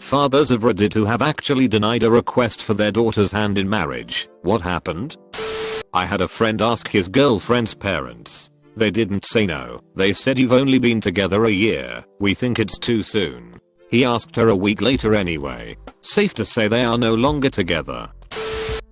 Fathers of Reddit who have actually denied a request for their daughter's hand in marriage. What happened? I had a friend ask his girlfriend's parents. They didn't say no. They said, "You've only been together a year. We think it's too soon." He asked her a week later anyway. Safe to say they are no longer together.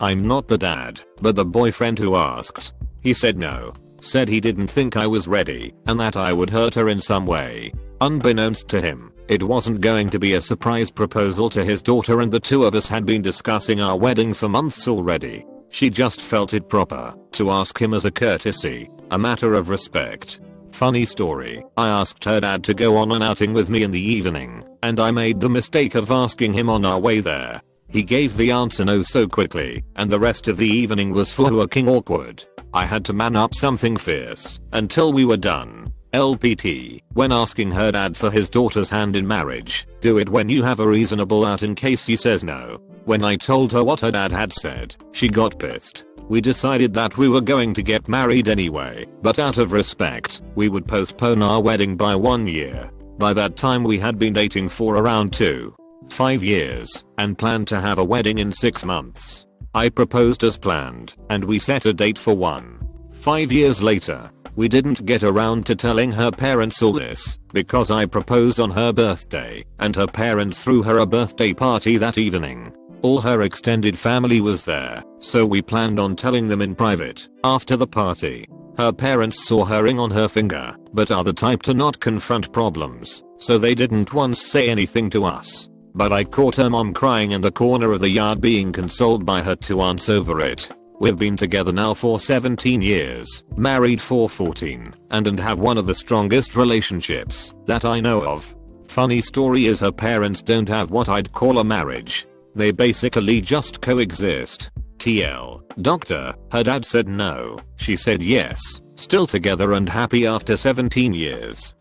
I'm not the dad, but the boyfriend who asked. He said no. Said he didn't think I was ready and that I would hurt her in some way. Unbeknownst to him, it wasn't going to be a surprise proposal to his daughter, and the two of us had been discussing our wedding for months already. She just felt it proper to ask him as a courtesy, a matter of respect. Funny story, I asked her dad to go on an outing with me in the evening, and I made the mistake of asking him on our way there. He gave the answer no so quickly, and the rest of the evening was fucking awkward. I had to man up something fierce until we were done. LPT, when asking her dad for his daughter's hand in marriage, do it when you have a reasonable out in case he says no. When I told her what her dad had said, she got pissed. We decided that we were going to get married anyway, but out of respect, we would postpone our wedding by 1 year. By that time we had been dating for around 5 years, and planned to have a wedding in 6 months. I proposed as planned, and we set a date for 5 years later. We didn't get around to telling her parents all this, because I proposed on her birthday, and her parents threw her a birthday party that evening. All her extended family was there, so we planned on telling them in private, after the party. Her parents saw her ring on her finger, but are the type to not confront problems, so they didn't once say anything to us. But I caught her mom crying in the corner of the yard, being consoled by her two aunts over it. We've been together now for 17 years, married for 14, and have one of the strongest relationships that I know of. Funny story is her parents don't have what I'd call a marriage. They basically just coexist. TL. Doctor, her dad said no, she said yes, still together and happy after 17 years.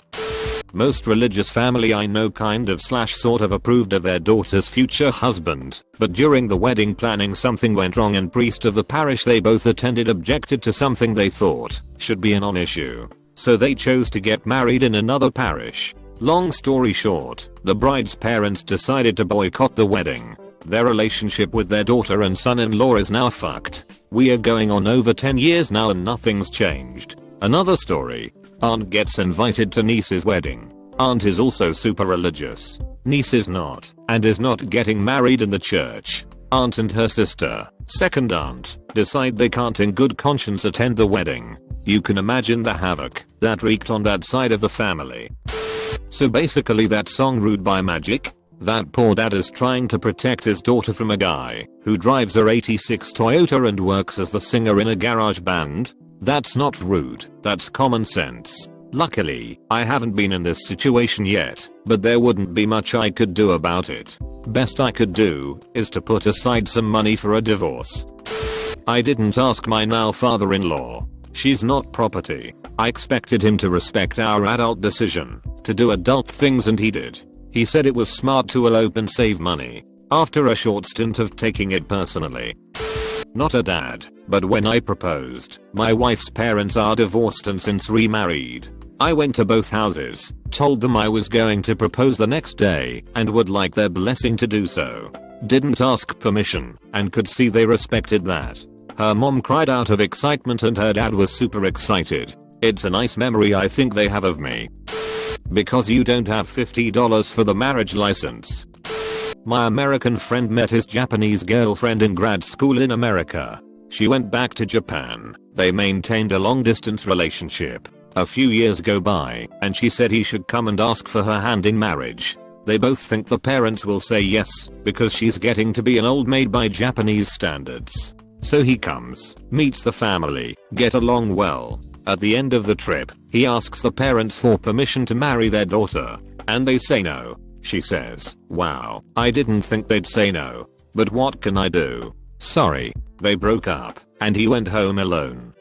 Most religious family I know kind of / sort of approved of their daughter's future husband, but during the wedding planning something went wrong, and priest of the parish they both attended objected to something they thought should be a non-issue. So they chose to get married in another parish. Long story short, the bride's parents decided to boycott the wedding. Their relationship with their daughter and son-in-law is now fucked. We are going on over 10 years now and nothing's changed. Another story. Aunt gets invited to niece's wedding. Aunt is also super religious. Niece is not, and is not getting married in the church. Aunt and her sister, second aunt, decide they can't in good conscience attend the wedding. You can imagine the havoc that wreaked on that side of the family. So basically that song Rude by Magic? That poor dad is trying to protect his daughter from a guy who drives a '86 Toyota and works as the singer in a garage band? That's not rude, that's common sense. Luckily, I haven't been in this situation yet, but there wouldn't be much I could do about it. Best I could do is to put aside some money for a divorce. I didn't ask my now father-in-law. She's not property. I expected him to respect our adult decision to do adult things, and he did. He said it was smart to elope and save money, after a short stint of taking it personally. Not a dad, but when I proposed, my wife's parents are divorced and since remarried. I went to both houses, told them I was going to propose the next day and would like their blessing to do so. Didn't ask permission, and could see they respected that. Her mom cried out of excitement and her dad was super excited. It's a nice memory I think they have of me. Because you don't have $50 for the marriage license. My American friend met his Japanese girlfriend in grad school in America. She went back to Japan. They maintained a long distance relationship. A few years go by, and she said he should come and ask for her hand in marriage. They both think the parents will say yes, because she's getting to be an old maid by Japanese standards. So he comes, meets the family, get along well. At the end of the trip, he asks the parents for permission to marry their daughter, and they say no. She says, "Wow, I didn't think they'd say no. But what can I do? Sorry." They broke up, and he went home alone.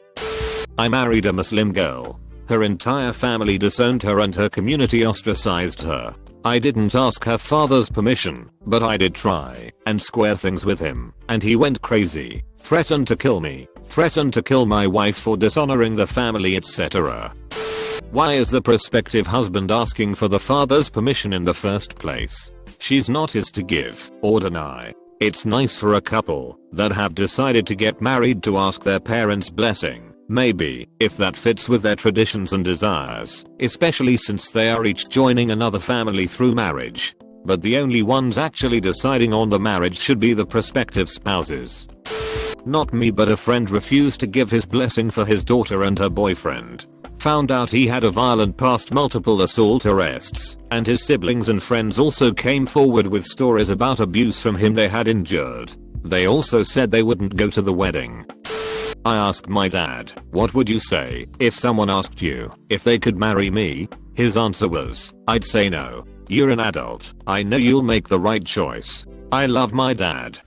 I married a Muslim girl. Her entire family disowned her and her community ostracized her. I didn't ask her father's permission, but I did try and square things with him, and he went crazy, threatened to kill me, threatened to kill my wife for dishonoring the family, etc. Why is the prospective husband asking for the father's permission in the first place? She's not his to give or deny. It's nice for a couple that have decided to get married to ask their parents' blessing, maybe, if that fits with their traditions and desires, especially since they are each joining another family through marriage. But the only ones actually deciding on the marriage should be the prospective spouses. Not me, but a friend refused to give his blessing for his daughter and her boyfriend. Found out he had a violent past, multiple assault arrests, and his siblings and friends also came forward with stories about abuse from him they had endured. They also said they wouldn't go to the wedding. I asked my dad, what would you say if someone asked you if they could marry me? His answer was, I'd say no. You're an adult. I know you'll make the right choice. I love my dad.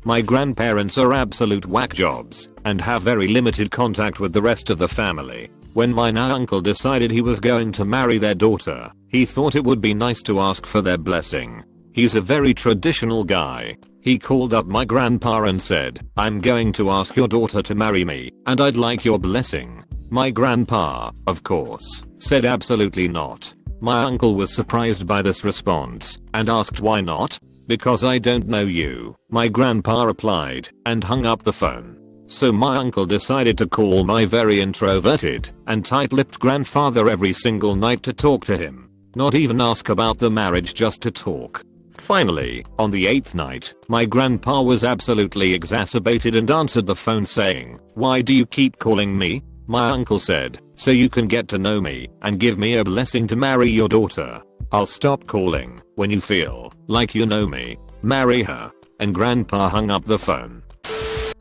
My grandparents are absolute whack jobs and have very limited contact with the rest of the family. When my now uncle decided he was going to marry their daughter, he thought it would be nice to ask for their blessing. He's a very traditional guy. He called up my grandpa and said, I'm going to ask your daughter to marry me, and I'd like your blessing. My grandpa, of course, said absolutely not. My uncle was surprised by this response and asked why not? Because I don't know you, my grandpa replied, and hung up the phone. So my uncle decided to call my very introverted and tight-lipped grandfather every single night to talk to him. Not even ask about the marriage, just to talk. Finally, on the 8th night, my grandpa was absolutely exacerbated and answered the phone saying, why do you keep calling me? My uncle said, so you can get to know me and give me a blessing to marry your daughter. I'll stop calling when you feel like you know me. Marry her. And grandpa hung up the phone.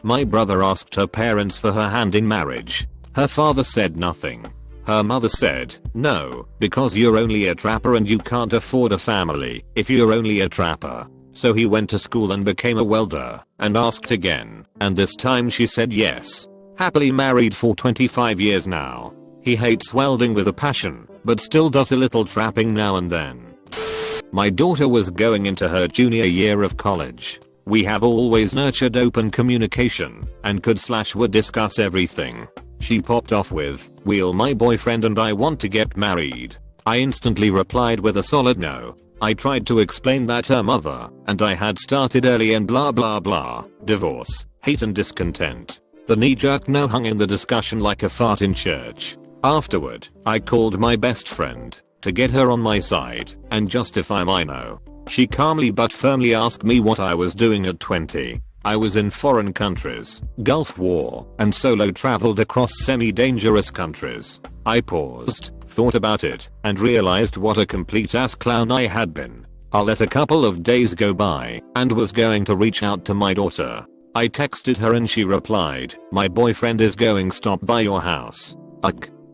My brother asked her parents for her hand in marriage. Her father said nothing. Her mother said, no, because you're only a trapper and you can't afford a family if you're only a trapper. So he went to school and became a welder and asked again, and this time she said yes. Happily married for 25 years now. He hates welding with a passion, but still does a little trapping now and then. My daughter was going into her junior year of college. We have always nurtured open communication and would discuss everything. She popped off with, "Will my boyfriend and I want to get married?" I instantly replied with a solid no. I tried to explain that her mother and I had started early and blah blah blah, divorce, hate and discontent. The knee-jerk no hung in the discussion like a fart in church. Afterward, I called my best friend to get her on my side and justify my no. She calmly but firmly asked me what I was doing at 20. I was in foreign countries, Gulf War, and solo traveled across semi-dangerous countries. I paused, thought about it, and realized what a complete ass clown I had been. I let a couple of days go by and was going to reach out to my daughter. I texted her and she replied, "My boyfriend is going stop by your house."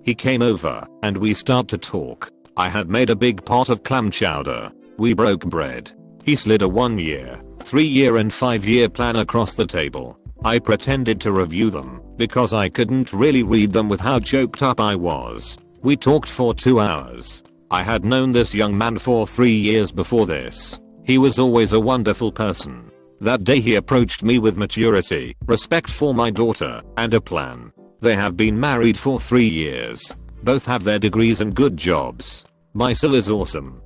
He came over and we start to talk. I had made a big pot of clam chowder. We broke bread. He slid a 1-year, 3-year and 5-year plan across the table. I pretended to review them because I couldn't really read them with how choked up I was. We talked for 2 hours. I had known this young man for 3 years before this. He was always a wonderful person. That day he approached me with maturity, respect for my daughter, and a plan. They have been married for 3 years. Both have their degrees and good jobs. My sil is awesome.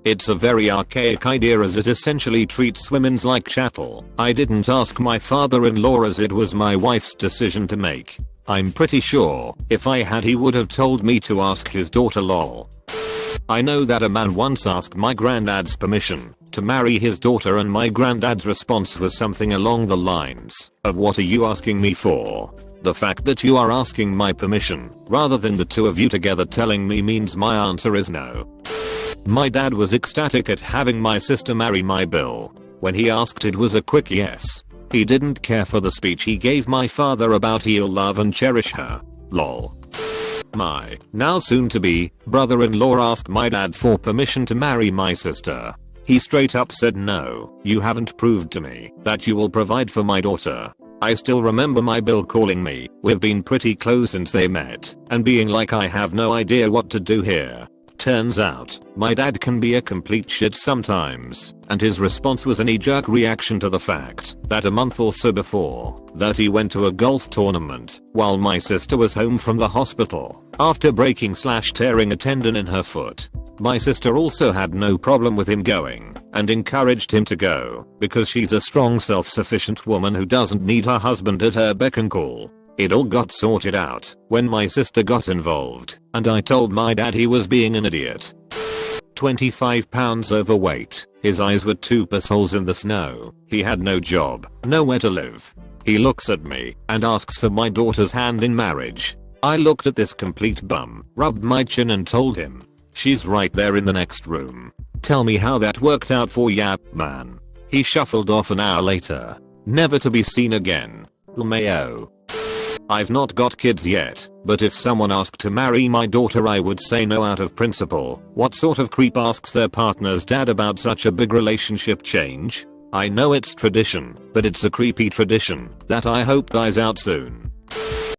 It's a very archaic idea as it essentially treats women like chattel. I didn't ask my father-in-law as it was my wife's decision to make. I'm pretty sure if I had he would have told me to ask his daughter lol. I know that a man once asked my granddad's permission to marry his daughter and my granddad's response was something along the lines of, "What are you asking me for?" The fact that you are asking my permission rather than the two of you together telling me means my answer is no. My dad was ecstatic at having my sister marry my Bill. When he asked it was a quick yes. He didn't care for the speech he gave my father about he'll love and cherish her. Lol. My now soon to be brother-in-law asked my dad for permission to marry my sister. He straight up said no, you haven't proved to me that you will provide for my daughter. I still remember my Bill calling me, we've been pretty close since they met, and being like I have no idea what to do here. Turns out, my dad can be a complete shit sometimes, and his response was a knee-jerk reaction to the fact that a month or so before that he went to a golf tournament while my sister was home from the hospital after breaking/tearing a tendon in her foot. My sister also had no problem with him going and encouraged him to go because she's a strong self-sufficient woman who doesn't need her husband at her beck and call. It all got sorted out when my sister got involved and I told my dad he was being an idiot. 25 pounds overweight. His eyes were 2 holes in the snow. He had no job, nowhere to live. He looks at me and asks for my daughter's hand in marriage. I looked at this complete bum, rubbed my chin and told him, "She's right there in the next room. Tell me how that worked out for ya, man." He shuffled off an hour later, never to be seen again. LMAO. I've not got kids yet, but if someone asked to marry my daughter I would say no out of principle. What sort of creep asks their partner's dad about such a big relationship change? I know it's tradition, but it's a creepy tradition that I hope dies out soon.